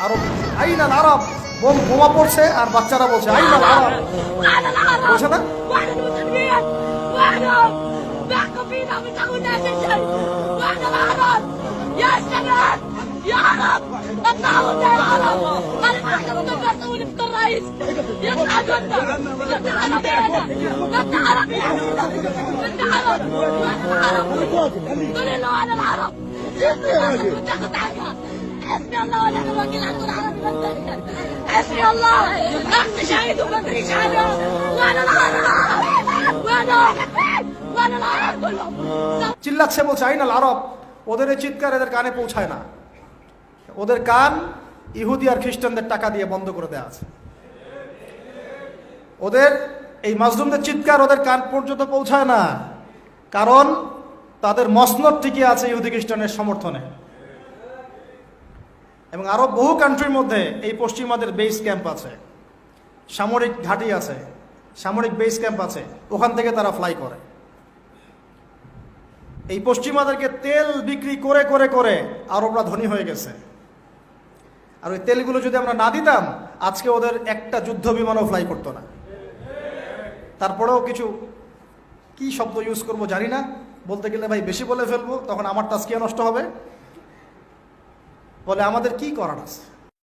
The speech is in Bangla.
আরব, আইনাল আরব, বোমা পড়ছে আর বাচ্চারা বলছে আইনাল আরব, বলছে না? يا عرب اطلعوا يا عرب انا ما احنا مدبرتوا نفطر رئيس يطلع جنة انت عربي انا انت عربي انت عرب قول له انا العرب تاخذ عنها حسبي الله ونعم الوكيل على العرب حسبي الله اخت شهيد وما ادريش عنها وانا العرب وانا العرب كلهم চিল্লাচ্ছে, বলছে আইনাল আরব। ওদের এই চিৎকার এদের কানে পৌঁছায় না, ওদের কান ইহুদি আর খ্রিস্টানদের টাকা দিয়ে বন্ধ করে দেওয়া আছে। ওদের এই মাজলুমদের চিৎকার ওদের কান পর্যন্ত পৌঁছায় না, কারণ তাদের মসনদ টিকে আছে ইহুদি খ্রিস্টানের সমর্থনে। এবং আরো বহু কান্ট্রির মধ্যে এই পশ্চিমাদের বেস ক্যাম্প আছে, সামরিক ঘাঁটি আছে, সামরিক বেস ক্যাম্প আছে, ওখান থেকে তারা ফ্লাই করে। এই পশ্চিমাদেরকে তেল বিক্রি করে করে করে আরবরা ধনী হয়ে গেছে। আর ওই তেলগুলো যদি আমরা না দিতাম, আজকে ওদের একটা যুদ্ধ বিমানও ফ্লাই করতো না। তারপরেও কিছু কি শব্দ ইউজ করবো জানি না, বলতে গেলে ভাই বেশি বলে ফেলবো, তখন আমার তাজকিয়া নষ্ট হবে। বলে আমাদের কি করার আছে।